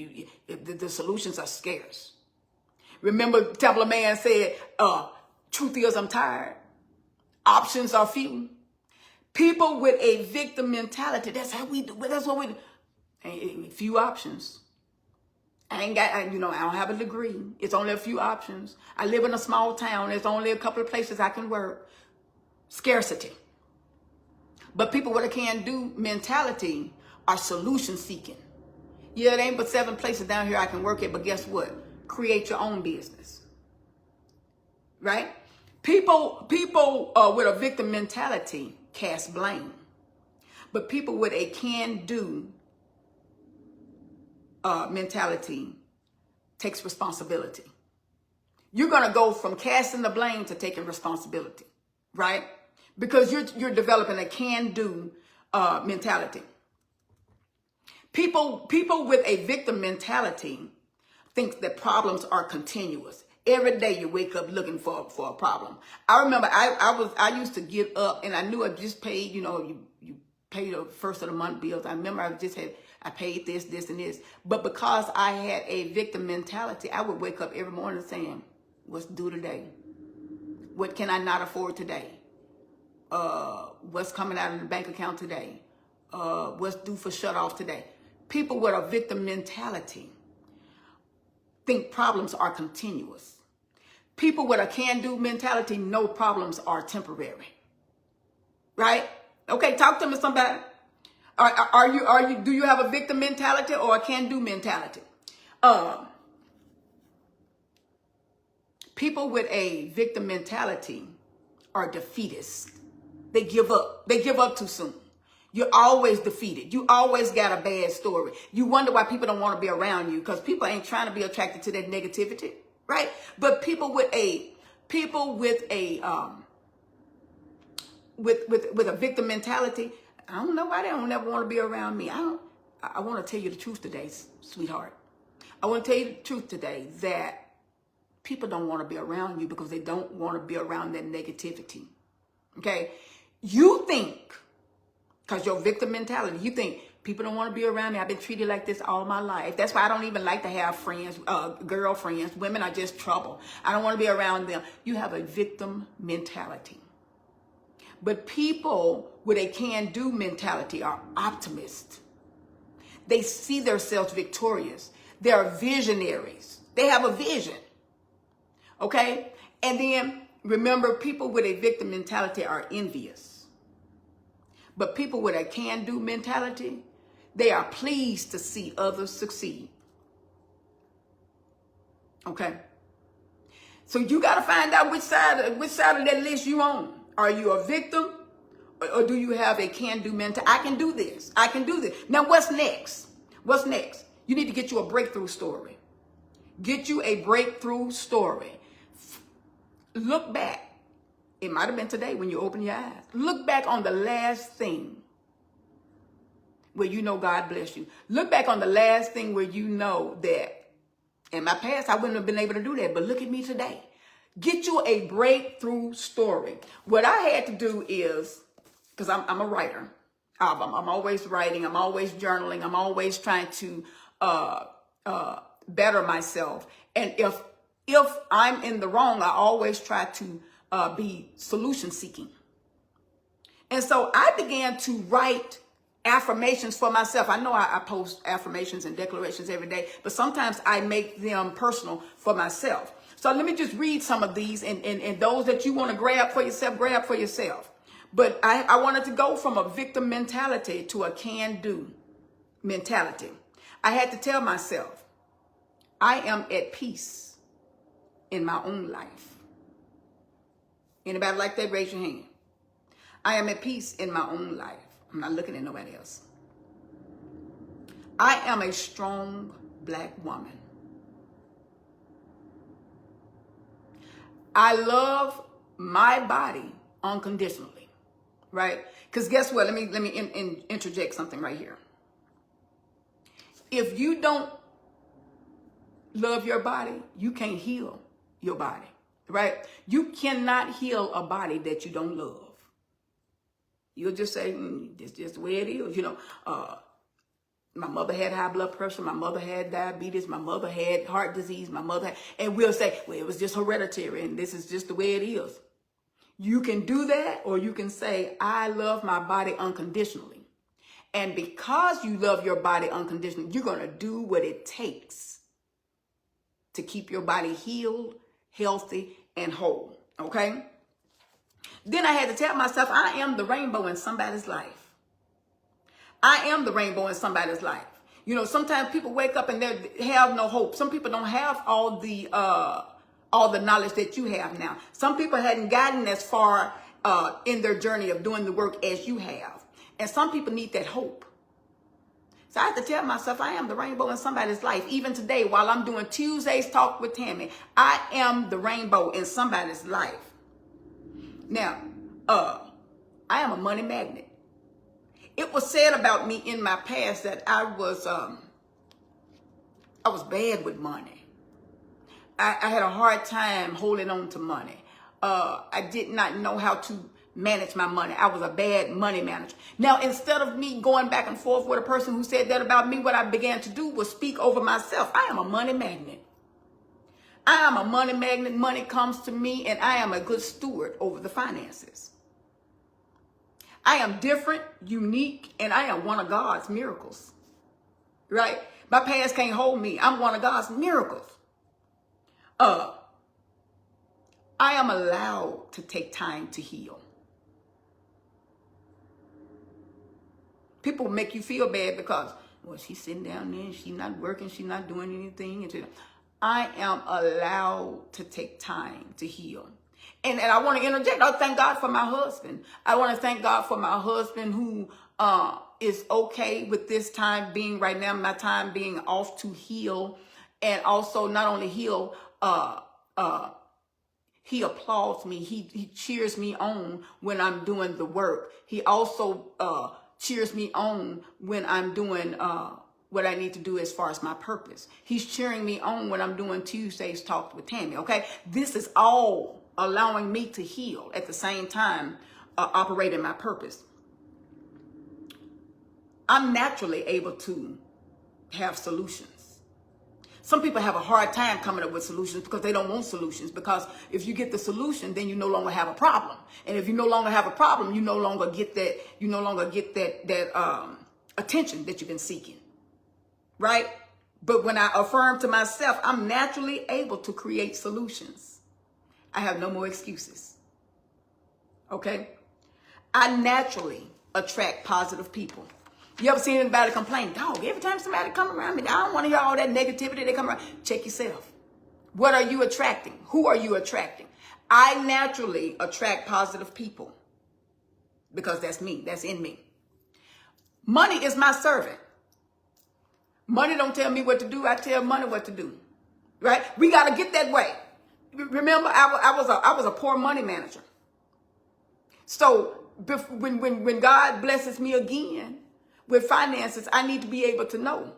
A: The solutions are scarce. Remember, Temple Man said, truth is I'm tired. Options are few. People with a victim mentality, that's how we do. That's what we do. Ain't few options. I don't have a degree. It's only a few options. I live in a small town. There's only a couple of places I can work. Scarcity. But people with a can-do mentality are solution seeking. Yeah, there ain't but 7 places down here I can work at, but guess what? Create your own business. Right? People with a victim mentality cast blame. But people with a can-do mentality takes responsibility. You're going to go from casting the blame to taking responsibility, right? Because you're developing a can-do mentality. People with a victim mentality think that problems are continuous. Every day you wake up looking for a problem. I remember I used to get up and I knew I just paid, you pay the first of the month bills. I remember I paid this, and this. But because I had a victim mentality, I would wake up every morning saying, what's due today? What can I not afford today? What's coming out of the bank account today? What's due for shut off today? People with a victim mentality think problems are continuous. People with a can-do mentality know problems are temporary. Right? Okay, talk to me, somebody. Do you have a victim mentality or a can-do mentality? People with a victim mentality are defeatists. They give up. They give up too soon. You're always defeated. You always got a bad story. You wonder why people don't want to be around you, because people ain't trying to be attracted to that negativity, right? But people with a victim mentality, I don't know why they don't ever want to be around me. I want to tell you the truth today, sweetheart. I want to tell you the truth today that people don't want to be around you because they don't want to be around that negativity. Okay? You think, because your victim mentality, you think people don't want to be around me. I've been treated like this all my life. That's why I don't even like to have friends, girlfriends. Women are just trouble. I don't want to be around them. You have a victim mentality. But people with a can-do mentality are optimists. They see themselves victorious. They are visionaries. They have a vision. Okay? And then remember, people with a victim mentality are envious. But people with a can-do mentality, they are pleased to see others succeed. Okay? So you got to find out which side of that list you on. Are you a victim, or do you have a can-do mentality? I can do this. I can do this. Now, what's next? What's next? You need to get you a breakthrough story. Get you a breakthrough story. Look back. It might have been today when you open your eyes. Look back on the last thing where you know God bless you. Look back on the last thing where you know that in my past I wouldn't have been able to do that, but look at me today. Get you a breakthrough story. What I had to do is, because I'm a writer, I'm always writing, I'm always journaling, I'm always trying to better myself. And if I'm in the wrong, I always try to be solution seeking. And so I began to write affirmations for myself. I know I post affirmations and declarations every day, but sometimes I make them personal for myself. So let me just read some of these, and those that you want to grab for yourself, grab for yourself. But I wanted to go from a victim mentality to a can-do mentality. I had to tell myself, I am at peace in my own life. Anybody like that? Raise your hand. I am at peace in my own life. I'm not looking at nobody else. I am a strong Black woman. I love my body unconditionally, right? Because guess what? Let me interject something right here. If you don't love your body, you can't heal your body, right? You cannot heal a body that you don't love. You'll just say, this is just the way it is. My mother had high blood pressure. My mother had diabetes. My mother had heart disease. And we'll say, well, it was just hereditary and this is just the way it is. You can do that, or you can say, I love my body unconditionally. And because you love your body unconditionally, you're going to do what it takes to keep your body healed, healthy, and whole. Okay? Then I had to tell myself, I am the rainbow in somebody's life. I am the rainbow in somebody's life. Sometimes people wake up and they have no hope. Some people don't have all the knowledge that you have now. Some people hadn't gotten as far in their journey of doing the work as you have. And some people need that hope. So I have to tell myself, I am the rainbow in somebody's life. Even today, while I'm doing Tuesday's Talk with Tammy, I am the rainbow in somebody's life. Now, I am a money magnet. It was said about me in my past that I was bad with money. I had a hard time holding on to money. I did not know how to manage my money. I was a bad money manager. Now, instead of me going back and forth with a person who said that about me, what I began to do was speak over myself. I am a money magnet. I am a money magnet. Money comes to me, and I am a good steward over the finances. I am different, unique, and I am one of God's miracles. Right? My past can't hold me. I'm one of God's miracles. I am allowed to take time to heal. People make you feel bad because, well, she's sitting down there and she's not working, she's not doing anything. I am allowed to take time to heal. And I want to interject. I thank God for my husband. I want to thank God for my husband who is okay with this time being right now, my time being off to heal. And also not only heal, he applauds me. He cheers me on when I'm doing the work. He also cheers me on when I'm doing what I need to do as far as my purpose. He's cheering me on when I'm doing Tuesday's Talk with Tammy, okay? This is all allowing me to heal at the same time, operating my purpose. I'm naturally able to have solutions. Some people have a hard time coming up with solutions because they don't want solutions. Because if you get the solution, then you no longer have a problem. And if you no longer have a problem, you no longer get that attention that you've been seeking. Right? But when I affirm to myself, I'm naturally able to create solutions. I have no more excuses. Okay? I naturally attract positive people. You ever seen anybody complain? Dog, every time somebody come around me, I don't want to hear all that negativity. They come around. Check yourself. What are you attracting? Who are you attracting? I naturally attract positive people because that's me. That's in me. Money is my servant. Money don't tell me what to do. I tell money what to do. Right? We got to get that way. Remember, I was a poor money manager. So when God blesses me again with finances, I need to be able to know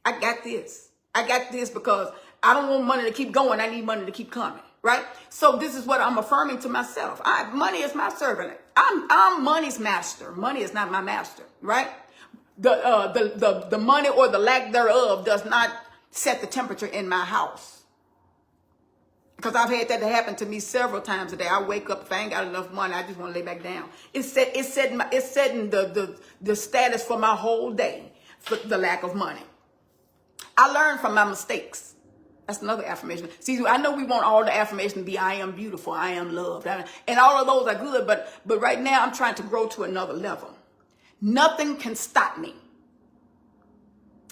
A: I got this. I got this because I don't want money to keep going. I need money to keep coming. Right? So this is what I'm affirming to myself. Money is my servant. I'm money's master. Money is not my master. Right? The money or the lack thereof does not set the temperature in my house. Because I've had that to happen to me several times a day. I wake up, if I ain't got enough money, I just want to lay back down. It's setting the status for my whole day for the lack of money. I learned from my mistakes. That's another affirmation. See, I know we want all the affirmation to be, I am beautiful, I am loved. And all of those are good, but right now I'm trying to grow to another level. Nothing can stop me.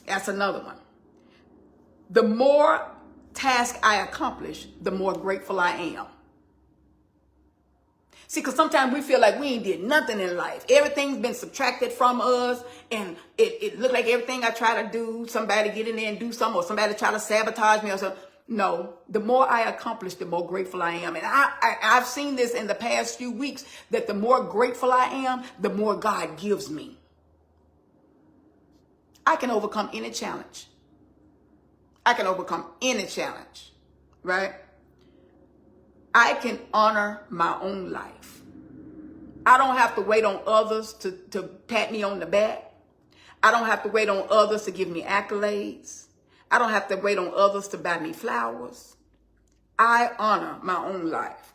A: That's another one. The more tasks I accomplish, the more grateful I am. See, because sometimes we feel like we ain't did nothing in life. Everything's been subtracted from us, and it looked like everything I try to do, somebody get in there and do something, or somebody try to sabotage me or something. No, the more I accomplish, the more grateful I am. And I've seen this in the past few weeks, that the more grateful I am, the more God gives me. I can overcome any challenge. I can overcome any challenge, right? I can honor my own life. I don't have to wait on others to pat me on the back. I don't have to wait on others to give me accolades. I don't have to wait on others to buy me flowers. I honor my own life.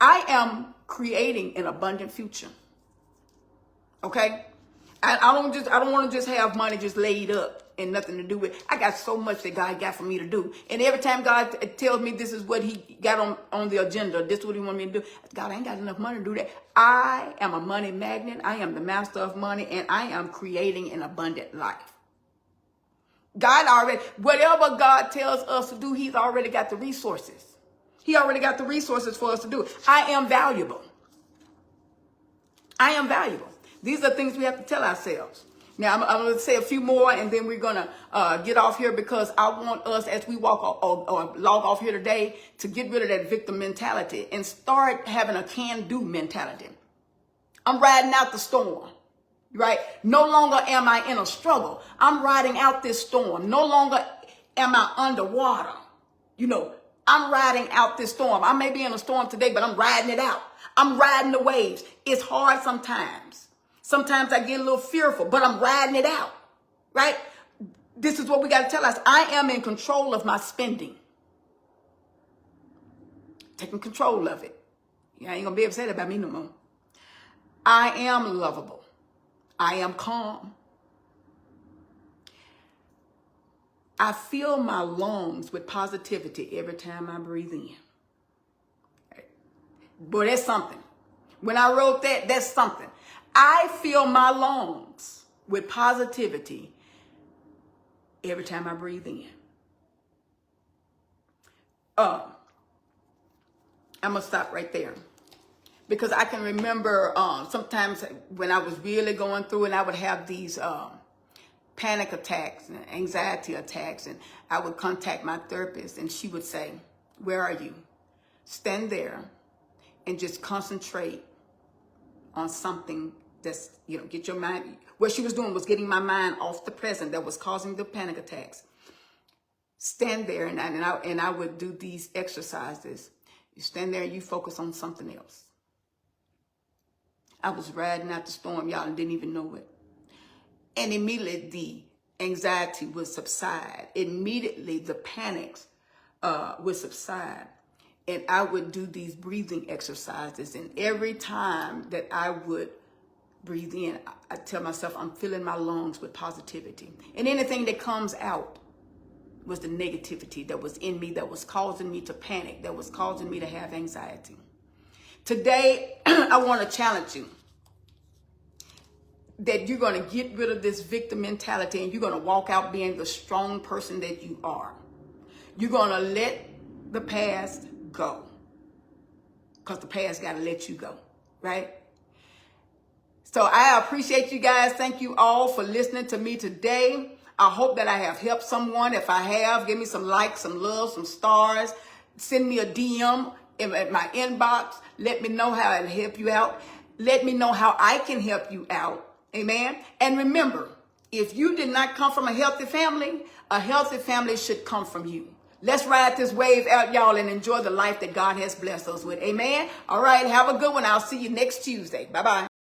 A: I am creating an abundant future. Okay? I don't want to just have money just laid up and nothing to do with it. I got so much that God got for me to do. And every time God tells me this is what he got on the agenda, this is what he want me to do, God, I ain't got enough money to do that. I am a money magnet. I am the master of money, and I am creating an abundant life. God already, whatever God tells us to do, he's already got the resources. He already got the resources for us to do it. I am valuable. I am valuable. These are things we have to tell ourselves. Now, I'm going to say a few more, and then we're going to get off here, because I want us, as we walk or log off here today, to get rid of that victim mentality and start having a can-do mentality. I'm riding out the storm, right? No longer am I in a struggle. I'm riding out this storm. No longer am I underwater. I'm riding out this storm. I may be in a storm today, but I'm riding it out. I'm riding the waves. It's hard sometimes. Sometimes I get a little fearful, but I'm riding it out, right? This is what we got to tell us. I am in control of my spending. Taking control of it. You ain't going to be upset about me no more. I am lovable. I am calm. I fill my lungs with positivity every time I breathe in. Boy, that's something. When I wrote that, that's something. I fill my lungs with positivity every time I breathe in. I'm going to stop right there, because I can remember sometimes when I was really going through, and I would have these panic attacks and anxiety attacks, and I would contact my therapist, and she would say, "Where are you? Stand there and just concentrate on something that's, get your mind." What she was doing was getting my mind off the present that was causing the panic attacks. Stand there, and I would do these exercises. You stand there and you focus on something else. I was riding out the storm, y'all, and didn't even know it. And immediately the anxiety would subside. Immediately the panics would subside. And I would do these breathing exercises. And every time that I would breathe in, I tell myself I'm filling my lungs with positivity. And anything that comes out was the negativity that was in me, that was causing me to panic, that was causing me to have anxiety. Today, I want to challenge you that you're going to get rid of this victim mentality, and you're going to walk out being the strong person that you are. You're going to let the past go, because the past got to let you go, right? So I appreciate you guys. Thank you all for listening to me today. I hope that I have helped someone. If I have, give me some likes, some love, some stars. Send me a DM at my inbox. Let me know how I can help you out. Let me know how I can help you out. Amen. And remember, if you did not come from a healthy family should come from you. Let's ride this wave out, y'all, and enjoy the life that God has blessed us with. Amen. All right. Have a good one. I'll see you next Tuesday. Bye-bye.